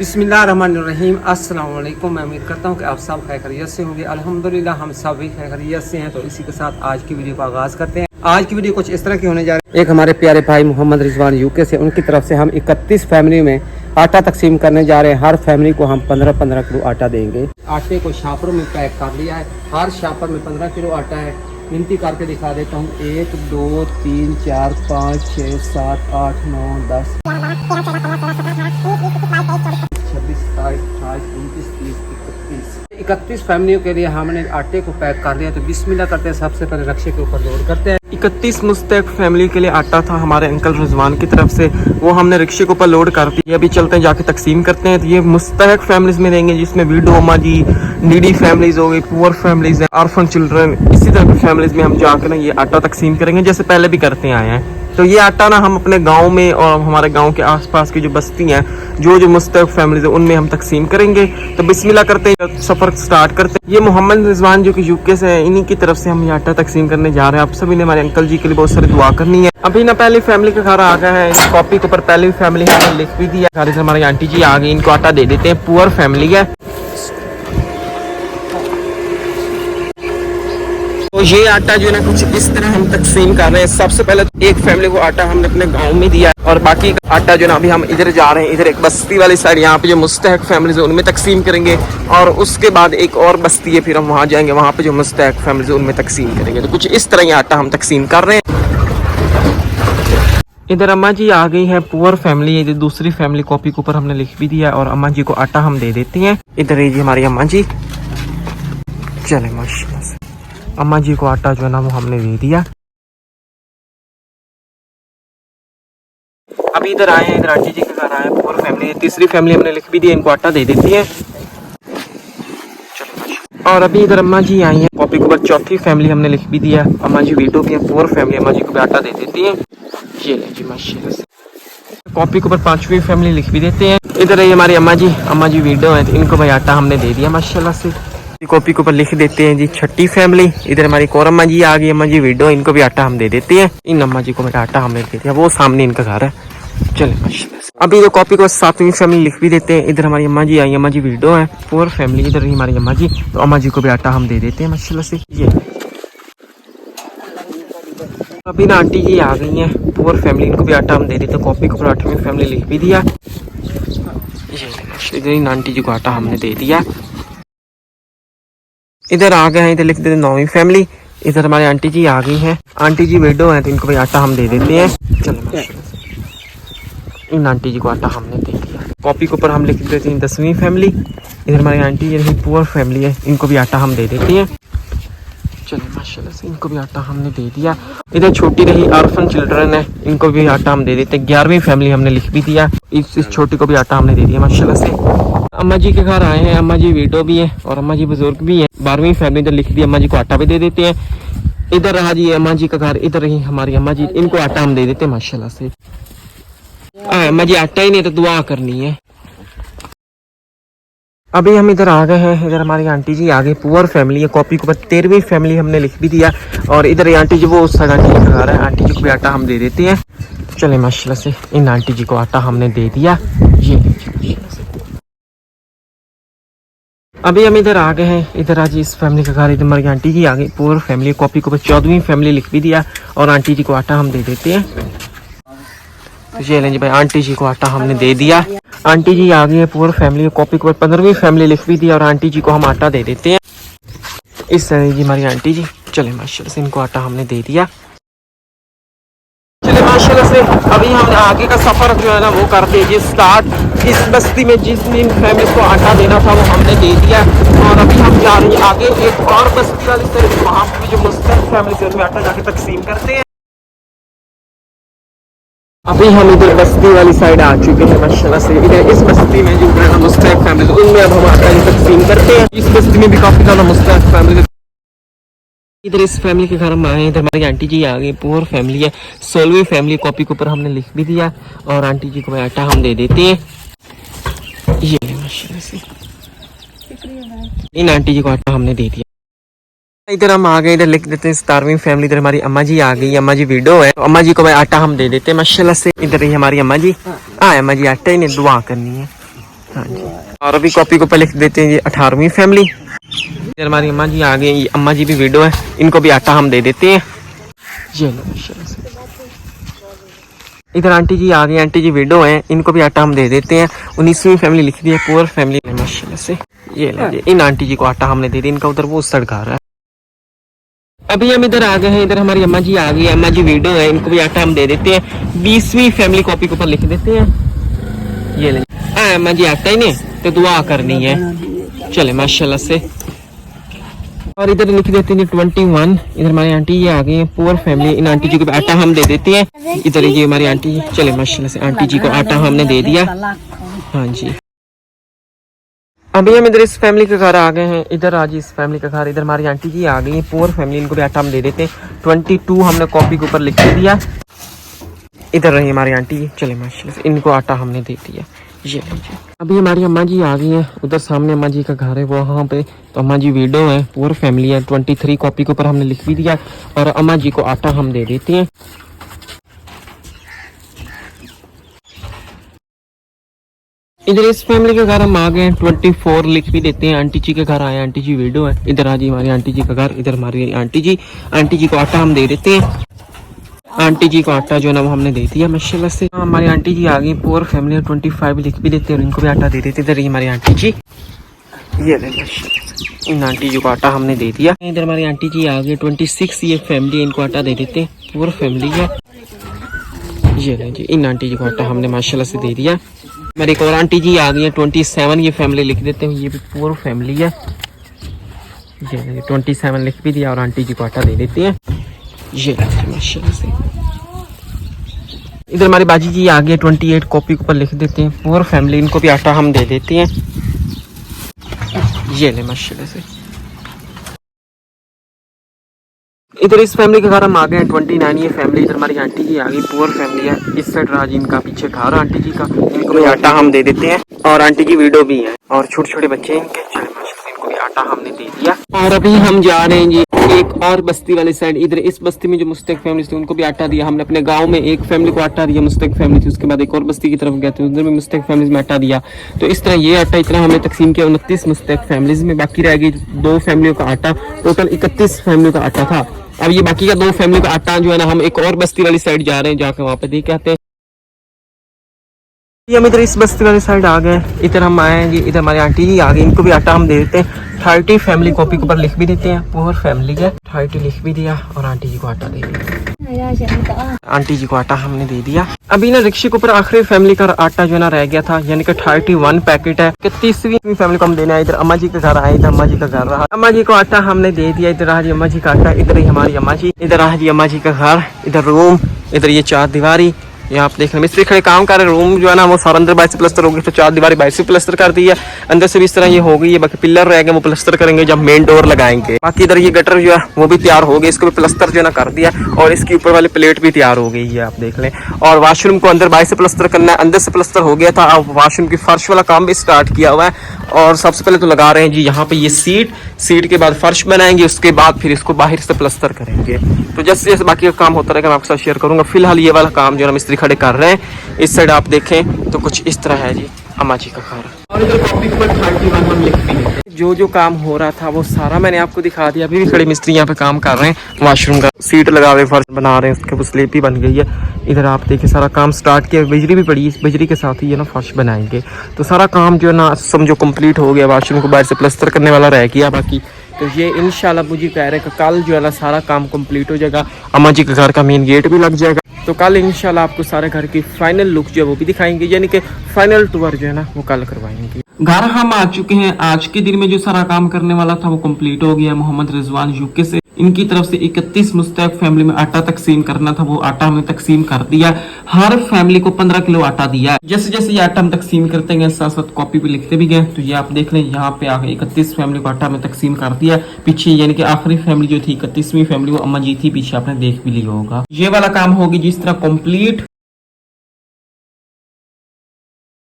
बिस्मिल्लाहिर्रहमानिर्रहीम। अस्सलाम वालेकुम। मैं उम्मीद करता हूँ कि आप सब खैरियत से होंगे। अल्हम्दुलिल्लाह हम सब भी खैरियत से हैं। तो इसी के साथ आज की वीडियो का आगाज़ करते हैं। आज की वीडियो कुछ इस तरह की होने जा रही है। एक हमारे प्यारे भाई मोहम्मद रिजवान यूके से, उनकी तरफ से हम 31 फैमिली में आटा तकसीम करने जा रहे हैं। हर फैमिली को हम 15-15 किलो आटा देंगे। आटे को शापरों में पैक कर लिया है। हर शापर में 15 किलो आटा है। गिनती करके दिखा देता हूँ। 1 2 3 4 5 6 7 8 9 10 26 27 28 29 30 31 फैमिलियों के लिए हमने आटे को पैक कर लिया। तो बिस्मिल्लाह करते हैं। सबसे पहले रक्शे के ऊपर लोड करते हैं। 31 मुस्तक फैमिली के लिए आटा था हमारे अंकल रिजवान की तरफ से, वो हमने रिक्शे के ऊपर लोड कर दिया। अभी चलते हैं, जाके तकसीम करते हैं। तो ये मुस्तहक फैमिलीज में देंगे, जिसमें विडो अम्मा जी, नीडी फैमिलीज हो गई, पुअर फैमिलीज हैं, ऑर्फन चिल्ड्रन, इसी तरह की फैमिलीज में हम जाकर ना ये आटा तकसीम करेंगे, जैसे पहले भी करते आए हैं। तो ये आटा ना हम अपने गांव में और हमारे गांव के आसपास की जो बस्ती हैं, जो मुस्तहक फैमिलीज है, उनमें हम तकसीम करेंगे। तो बिस्मिल्लाह करते हैं, सफर स्टार्ट करते हैं। ये मोहम्मद रिजवान जो कि यूके से है, इन्हीं की तरफ से हम ये आटा तकसीम करने जा रहे हैं। आप सभी ने हमारे अंकल जी के लिए बहुत सारी दुआ करनी है। अभी ना पहली फैमिली का घर आ गया है। इस कॉपी के ऊपर पहली फैमिली हमने लिख भी दिया। हमारी आंटी जी आ गई, इनको आटा दे देते हैं। पुअर फैमिली है। तो ये आटा जो है ना कुछ इस तरह हम तकसीम कर रहे हैं। सबसे पहले तो एक फैमिली को आटा हमने अपने गांव में दिया, और बाकी का आटा जो ना अभी हम इधर जा रहे हैं, इधर एक बस्ती वाली साइड, यहाँ पे जो मुस्तहक फैमिलीज है उनमें तकसीम करेंगे। और उसके बाद एक और बस्ती है, फिर हम वहाँ जाएंगे, वहाँ पे जो मुस्तहक फैमिलीज है उनमें तकसीम करेंगे। तो कुछ इस तरह ये आटा हम तकसीम कर रहे हैं। इधर अम्मा जी आ गई है, पुअर फैमिली है। दूसरी फैमिली कॉपी के ऊपर हमने लिख भी दिया, और अम्मा जी को आटा हम दे देते हैं। इधर है जी हमारी अम्मा जी। चले माशाल्लाह से अम्मा जी को आटा जो है ना वो हमने दे दिया। अभी इधर आए हैं, इधर आंटी जी के घर आए हैं, पुअर फैमिली। तीसरी फैमिली हमने लिख भी दी, इनको आटा दे देती है। और अभी इधर अम्मा जी आई हैं, कॉपी के ऊपर चौथी फैमिली हमने लिख भी दिया। अम्मा जी वीडो भी है, पुअर फैमिली, अम्मा जी को भी आटा दे देती है। ये ले जी माशाल्लाह से। कॉपी के ऊपर पांचवी फैमिली लिख भी देते हैं। इधर है हमारी अम्मा जी वीडो है, तो इनको भाई आटा हमने दे दिया माशाल्लाह से। कॉपी के ऊपर लिख देते हैं जी छठी फैमिली। इधर हमारी एक और अम्मा जी आ गई, अम्मा जी वीडो, इनको भी आटा हम दे देते हैं। इन अम्मा जी को मेरा आटा हमने दे दिया, वो सामने इनका घर है। चले माशाल्लाह से। अभी तो कॉपी को 7वीं फैमिली लिख भी देते हैं। इधर हमारी अम्मा जी आई, अम्मा जी वीडो है, पुअर फैमिली। इधर ही हमारी अम्मा जी, तो अम्मा जी को भी आटा हम दे देते हैं माशाल्लाह से। ये अभी ना आंटी जी आ गई हैं, पुअर फैमिली, इनको भी आटा हम दे देते हैं। कॉपी के ऊपर 8वीं फैमिली लिख भी दिया। इधर ही आंटी जी को आटा हमने दे दिया। इधर आ गए हैं, इधर लिख देते 9वीं फैमिली। इधर हमारे आंटी जी आ गई हैं, आंटी जी विडो हैं, तो इनको भी आटा हम दे देते हैं। चलो इन आंटी जी को आटा हमने दे दिया। कॉपी के ऊपर हम लिख देते हैं 10वीं फैमिली। इधर हमारी आंटी जी पुअर फैमिली है, इनको भी आटा हम दे देते हैं। चलो माशाल्लाह से, इनको भी आटा हमने दे दिया। इधर छोटी रही ऑर्फन चिल्ड्रन है, इनको भी आटा हम दे देते हैं। 11वीं फैमिली हमने लिख भी दिया, इस छोटी को भी आटा हमने दे दिया माशाल्लाह से। अम्मा जी के घर आए हैं, अम्मा जी वीडो भी है और अम्मा जी बुजुर्ग भी है। 12वीं फैमिली इधर लिख दी, अम्मा जी को आटा भी दे देते हैं। इधर रहा जी अम्मा जी का घर, इधर रही हमारी अम्मा जी, इनको आटा हम दे देते हैं माशाल्लाह से। अम्मा जी आटा ही नहीं तो दुआ करनी है। अभी हम इधर आ गए हैं, इधर हमारी आंटी जी आ गई, पुअर फैमिली है। कॉपी के ऊपर 13वीं फैमिली हमने लिख भी दिया। और इधर ये आंटी जी, वो उस साइड आंटी जी का घर है, आंटी जी को भी आटा हम दे देते हैं। चले माशाल्लाह से, इन आंटी जी को आटा हमने दे दिया। ये अभी हम इधर आ गए हैं, इधर आज इस फैमिली का घर, इधर हमारी आंटी जी आ गई, पुअर फैमिली। कॉपी के ऊपर 14वीं फैमिली लिख भी दिया, और आंटी जी को आटा हम दे देते हैं। ये लें जी भाई, आंटी जी को आटा हमने दे दिया। आंटी जी आ गई है, पुअर फैमिली। कॉपी के ऊपर 15वीं फैमिली लिख भी दिया, और आंटी जी को हम आटा दे देते हैं। इस तरह जी हमारी आंटी जी। चले माशाल्लाह से, इनको आटा हमने दे दिया। चले माशाल्लाह से, अभी हम आगे का सफर जो है ना वो करते हैं स्टार्ट। इस बस्ती में जिस फैमिली को आटा देना था वो हमने दे दिया, और अभी हम जा रहे हैं आगे एक और बस्ती वाली साइड, वहाँ पे जो मुस्तहक फैमिली से उनमें आटा जाके तकसीम करते हैं। अभी हम इधर बस्ती वाली साइड आ चुके हैं माशाल्लाह से। इधर इस बस्ती में जो है मुस्तहक फैमिली, उनमें अब हम आटा तकसीम करते हैं। इस बस्ती में भी काफी ज्यादा मुस्तहक फैमिली। इधर इस फैमिली के घर हम आए हैं, इधर हमारी आंटी जी आ गई, पुअर फैमिली है। 16वीं फैमिली कॉपी के ऊपर हमने लिख भी दिया, और आंटी जी को आटा हम दे देते हैं। ये माशाल्लाह से, इन आंटी जी को आटा हमने दे दिया। इधर हम आ गए, इधर लिख देते हैं 17वीं फैमिली। इधर हमारी अम्मा जी आ गई, अम्मा जी विडो है, तो अम्मा जी को आटा हम दे देते हैं माशाल्लाह से। इधर ही हमारी अम्मा जी। हाँ अम्मा जी, आटा ही नहीं दुआ करनी है। हाँ जी। और अभी कॉपी के ऊपर लिख देते हैं ये 18वीं फैमिली। इधर हमारी अम्मा जी आ गए, ये अम्मा जी भी विडो है, इनको भी आटा हम दे देते हैं। ये लो माशाल्लाह से। इधर आंटी जी आ गए, आंटी जी विडो हैं, इनको भी आटा हम दे देते हैं। 19वीं फैमिली लिख दी है, पुअर फैमिली माशाल्लाह से। ये लो जी, इन आंटी जी को आटा हमने दे दिया, इनका उधर वो सड़ घर है। अभी हम इधर आ गए हैं, इधर हमारी अम्मा जी आ गई है, अम्मा जी विडो है, इनको भी आटा हम दे देते हैं। 20वीं फैमिली कॉपी के ऊपर लिख देते हैं। ये ले अम्मा जी आटा ही नहीं तो दुआ करनी है। चले माशाल्लाह से। और इधर लिख देते हैं 21। इधर हमारी आंटी ये आ गई है, पुअर फैमिली, इन आंटी जी को आटा हम दे देते हैं। इधर ये हमारी आंटी जी, चले माशाल्लाह से आंटी जी को आटा हमने दे दिया। हाँ जी। अभी हम इधर इस फैमिली के घर आ गए हैं, इधर आज इस फैमिली का घर, इधर हमारी आंटी जी आ गई है, पुअर फैमिली, इनको भी आटा हम दे देते हैं। 22 हमने कॉपी के ऊपर लिख दिया। इधर रही हमारी आंटी जी, चले माशाल्लाह से, इनको आटा हमने दे दिया। ये लीजिए। अभी हमारी अम्मा जी आ गई हैं, उधर सामने अम्मा जी का घर है वहाँ पे, तो अम्मा जी विडो है, पुअर फैमिली है। 23 कॉपी के ऊपर हमने लिख भी दिया और अम्मा जी को आटा हम दे देते हैं। इधर इस फैमिली के घर हम आ गए हैं, 24 लिख भी देते हैं। आंटी जी के घर आए, आंटी जी विडो है। इधर आ जी हमारी आंटी जी का घर, इधर हमारी आंटी जी को आटा हम दे देते हैं। आंटी जी को आटा जो है ना वो हमने दे दिया माशाल्लाह से। हमारी आंटी जी आ गई, पुअर फैमिली है, 25 लिख भी देते हैं और इनको भी आटा दे देते। इधर ही हमारी आंटी जी, ये ले इन आंटी जी को आटा हमने दे दिया। इधर हमारी आंटी जी आ गई, 26 ये फैमिली है, इनको आटा दे देते हैं, पुअर फैमिली है। ये ले जी, इन आंटी जी को आटा हमने माशाल्लाह से दे दिया। हमारी एक और आंटी जी आ गई है, 27 ये फैमिली लिख देते हैं, ये भी पुअर फैमिली है। ये 27 लिख भी दिया और आंटी जी को आटा दे देते हैं। ये माशाल्लाह से। इधर हमारी बाजी जी आ गई, 28 कॉपी के ऊपर लिख देते हैं, पुअर फैमिली, इनको भी आटा हम दे देते हैं। ये ले माशाल्लाह से। इधर इस फैमिली के घर हम आ गए हैं, 29 ये फैमिली, इधर हमारी आंटी जी आ गई, पुअर फैमिली है। इस साइड राज इनका पीछे घर आंटी जी का, इनको भी आटा हम दे देते हैं और आंटी जी विडो भी है और छोटे छोटे बच्चे इनके, इनको भी आटा हमने दे दिया। और अभी हम जा रहे हैं जी एक और बस्ती वाली साइड। इधर इस बस्ती में जो मुस्तक फैमिली थी उनको भी आटा दिया हमने। अपने गांव में एक फैमिली को आटा दिया, मुस्तक फैमिली थी, उसके बाद एक और बस्ती की तरफ गए थे, उधर भी मुस्तक फैमिलीज में आटा दिया। तो इस तरह ये आटा इतना हमने तकसीम किया 29 मुस्तक फैमिलीज में। बाकी रह गई 2 फैमिलियों का आटा, टोटल 31 फैमिलियों का आटा था। अब ये बाकी का 2 फैमिली का आटा जो है ना, हम एक और बस्ती वाली साइड जा रहे हैं, जाकर वहाँ पे देख के आते हैं। हम इधर इस बस्ती वाली साइड आ गए, इधर हम आए हैं जी, इधर हमारी आंटी जी आ गई, इनको भी आटा हम दे देते हैं। 30 फैमिली कॉपी के ऊपर लिख भी देते हैं, पुअर फैमिली है। 30 लिख भी दिया और आंटी जी को आटा दे दिया। आंटी जी को आटा हमने दे दिया। अभी ना रिक्शे के ऊपर आखिरी फैमिली का आटा जो है ना रह गया था, यानी कि 31 पैकेट है। 31वीं फैमिली को हम देना है। इधर अम्मा जी के घर आए, इधर अम्मा जी का घर रहा, अम्मा जी को आटा हमने दे दिया। इधर आज अम्मा जी का आटा, इधर ही हमारी अम्मा जी, इधर आज अम्मा जी का घर, इधर रूम, इधर ये 4 दीवारी। यहाँ आप देख रहे हैं मिस्त्री खड़े काम कर रहे हैं। रूम जो है ना वो सारा अंदर बाहर से प्लस्तर हो गई, तो 4 दीवारी बाहर से प्लस्तर कर दी है, अंदर से भी इस तरह ये हो गई है। बाकी पिलर रह गए, वो प्लस्तर करेंगे जब मेन डोर लगाएंगे। बाकी इधर ये गटर जो है वो भी तैयार हो गई, इसको भी प्लस्तर जो है ना कर दिया और इसकी ऊपर वाली प्लेट भी तैयार हो गई है, आप देख लें। और वाशरूम को अंदर बाहर से प्लस्तर करना है, अंदर से प्लस्तर हो गया था, अब वाशरूम की फर्श वाला काम भी स्टार्ट किया हुआ है। और सबसे पहले तो लगा रहे हैं जी यहाँ पे ये सीट के बाद फर्श बनाएंगे, उसके बाद फिर इसको बाहर से प्लस्तर करेंगे। तो जैसे जैसे बाकी का काम होता रहेगा मैं आपके साथ शेयर करूंगा। फिलहाल ये वाला काम जो है मिस्त्री खड़े कर रहे हैं। इस साइड आप देखें तो कुछ इस तरह है जी अम्मा जी का घर। और इधर कॉपी पर 31 हम लिख भी देते। जो काम हो रहा था वो सारा मैंने आपको दिखा दिया। अभी भी खड़े मिस्त्री यहाँ पे काम कर रहे हैं, वाशरूम का सीट लगा रहे, फर्श बना रहे हैं, उसके ऊपर स्लेब भी बन गई है। इधर आप देखिए सारा काम स्टार्ट किया, बिजली भी पड़ी, इस बिजली के साथ ही है ना फर्श बनाएंगे। तो सारा काम जो है ना समझो कंप्लीट हो गया। वाशरूम को बाहर से प्लस्तर करने वाला रह गया बाकी। तो ये इंशाल्लाह मुझे कह रहे हैं कि कल जो है ना सारा काम कंप्लीट हो जाएगा। अम्मा जी के घर का मेन गेट भी लग जाएगा। तो कल इंशाल्लाह आपको सारे घर की फाइनल लुक जो है वो भी दिखाएंगे, यानी कि फाइनल टूर जो है ना वो कल करवाएंगे। घर हम आ चुके हैं। आज के दिन में जो सारा काम करने वाला था वो कंप्लीट हो गया। मोहम्मद रिजवान यूके से इनकी तरफ से 31 मुस्तैक फैमिली में आटा तकसीम करना था, वो आटा हमने तकसीम कर दिया। हर फैमिली को 15 किलो आटा दिया है। जैसे जैसे ये आटा हम तकसीम करते गए साथ साथ कॉपी पे लिखते भी गए। तो ये आप देख लें, यहाँ पे आगे 31 फैमिली को आटा में तकसीम कर दिया। पीछे यानी कि आखिरी फैमिली जो थी 31वीं फैमिली वो अम्मा जी थी, पीछे आपने देख भी लिया होगा। ये वाला काम होगी जिस तरह कंप्लीट।